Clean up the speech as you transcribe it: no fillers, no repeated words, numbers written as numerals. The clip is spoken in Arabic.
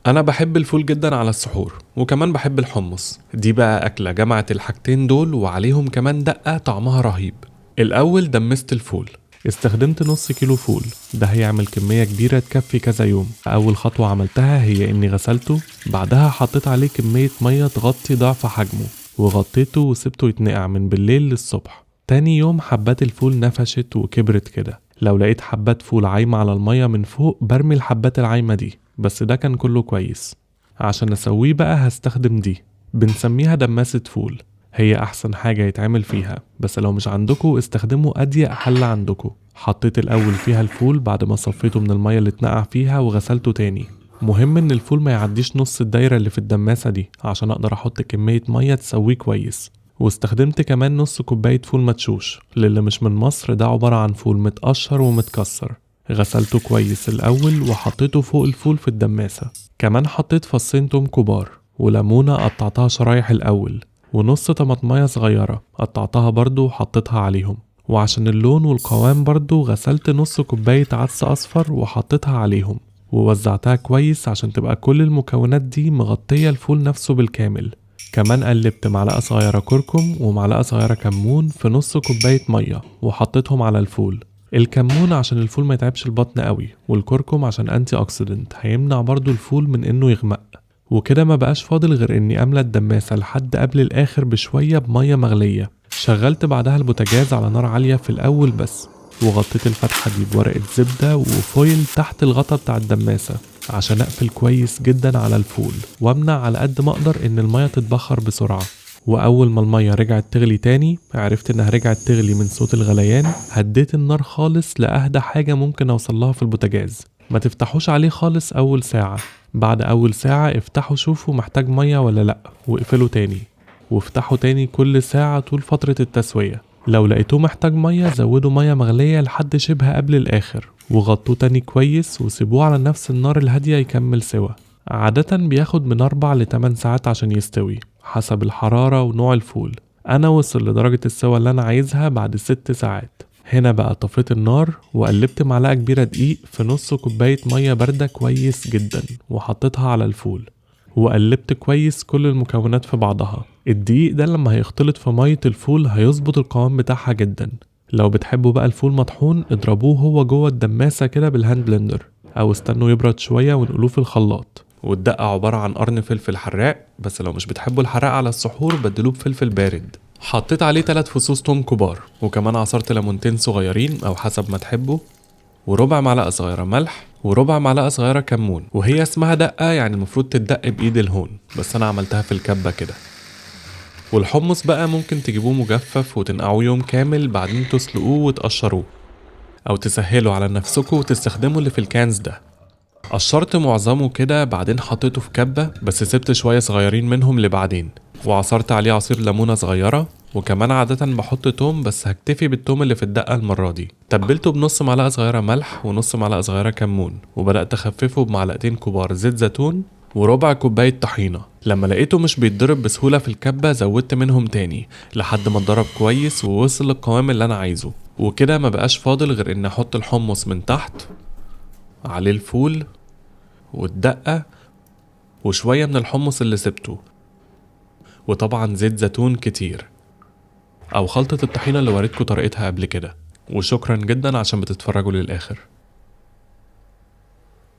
انا بحب الفول جدا على السحور، وكمان بحب الحمص. دي بقى اكلة جمعت الحاجتين دول وعليهم كمان دقة طعمها رهيب. الاول دمست الفول، استخدمت نص كيلو فول، ده هيعمل كمية كبيرة تكفي كذا يوم. اول خطوة عملتها هي اني غسلته، بعدها حطيت عليه كمية مية تغطي ضعف حجمه، وغطيته وسبته يتنقع من بالليل للصبح. تاني يوم حبات الفول نفشت وكبرت كده. لو لقيت حبات فول عايمة على المية من فوق برمي الحبات العايمة دي، بس ده كان كله كويس. عشان اسويه بقى هستخدم دي، بنسميها دماسة فول. هي احسن حاجة يتعمل فيها، بس لو مش عندكو استخدموا اضيق حلة عندكو. حطيت الاول فيها الفول بعد ما صفيته من المية اللي اتنقع فيها وغسلته تاني. مهم ان الفول ما يعديش نص الدايرة اللي في الدماسة دي عشان اقدر احط كمية مية تسويه كويس. واستخدمت كمان نص كوباية فول مدشوش، للي مش من مصر ده عبارة عن فول متقشر ومتكسر. غسلته كويس الأول وحطيته فوق الفول في الدماسة. كمان حطيت فصين توم كبار وليمونة قطعتها شرايح الأول، ونص طماطمية صغيرة قطعتها برضو وحطيتها عليهم. وعشان اللون والقوام برضو غسلت نص كوباية عدس أصفر وحطيتها عليهم، ووزعتها كويس عشان تبقى كل المكونات دي مغطية الفول نفسه بالكامل. كمان قلبت معلقة صغيرة كركم ومعلقة صغيرة كمون في نص كوباية مية وحطيتهم على الفول. الكمون عشان الفول ما يتعبش البطن قوي، والكركم عشان انتي اوكسيدنت هيمنع برضو الفول من انه يغمق. وكده ما بقاش فاضل غير اني املى الدماسة لحد قبل الاخر بشوية بمية مغلية. شغلت بعدها البوتاجاز على نار عالية في الاول بس، وغطيت الفتحة دي بورقة زبدة وفويل تحت الغطا بتاع الدماسة عشان اقفل كويس جدا على الفول وامنع على قد ما اقدر ان المية تتبخر بسرعة. واول ما المية رجعت تغلي تاني عرفت انها رجعت تغلي من صوت الغليان. هديت النار خالص لاهدى حاجة ممكن اوصلها في البوتاجاز. ما تفتحوش عليه خالص اول ساعة. بعد اول ساعة افتحوا شوفوا محتاج مية ولا لا، واقفلوا تاني، وافتحوا تاني كل ساعة طول فترة التسوية. لو لقيتوه محتاج مية زودوا مية مغلية لحد شبه قبل الاخر، وغطوه تاني كويس وسيبوه على نفس النار الهادية يكمل سوا. عادة بياخد من 4 ل 8 ساعات عشان يستوي حسب الحرارة ونوع الفول. انا وصل لدرجة السوا اللي انا عايزها بعد 6 ساعات. هنا بقى طفيت النار وقلبت معلقة كبيرة دقيق في نص كوباية مية باردة كويس جدا وحطيتها على الفول، وقلبت كويس كل المكونات في بعضها. الدقيق ده لما هيختلط في مية الفول هيظبط القوام بتاعها جدا. لو بتحبوا بقى الفول مطحون اضربوه هو جوه الدماسة كده بالهاند بلندر، او استنوا يبرد شوية ونقلوه في الخلاط. والدقة عبارة عن قرن فلفل حراق، بس لو مش بتحبوا الحراق على السحور بدلوه بفلفل بارد. حطيت عليه 3 فصوص توم كبار، وكمان عصرت ليمونتين صغيرين او حسب ما تحبوا، وربع معلقة صغيرة ملح، وربع معلقة صغيرة كمون. وهي اسمها دقة يعني المفروض تدق بإيد الهون، بس أنا عملتها في الكبة كده. والحمص بقى ممكن تجيبوه مجفف وتنقعوه يوم كامل بعدين تسلقوه وتقشروه، أو تسهلوا على نفسكوا وتستخدموا اللي في الكانز ده. قشرت معظمه كده بعدين حطيته في كبة، بس سبت شوية صغيرين منهم لبعدين، وعصرت عليه عصير ليمونة صغيرة. وكمان عادة بحط توم، بس هكتفي بالتوم اللي في الدقة المرة دي. تبلته بنص معلقة صغيرة ملح ونص معلقة صغيرة كمون، وبدأت أخففه بمعلقتين كبار زيت زيتون وربع كوباية طحينة. لما لقيته مش بيتضرب بسهولة في الكبة زودت منهم تاني لحد ما اتضرب كويس ووصل للقوام اللي أنا عايزه. وكده ما بقاش فاضل غير إن أحط الحمص من تحت عليه الفول والدقة وشوية من الحمص اللي سبته، وطبعا زيت زيتون كتير، او خلطة الطحينة اللي وريتكم طريقتها قبل كده. وشكرا جدا عشان بتتفرجوا للآخر.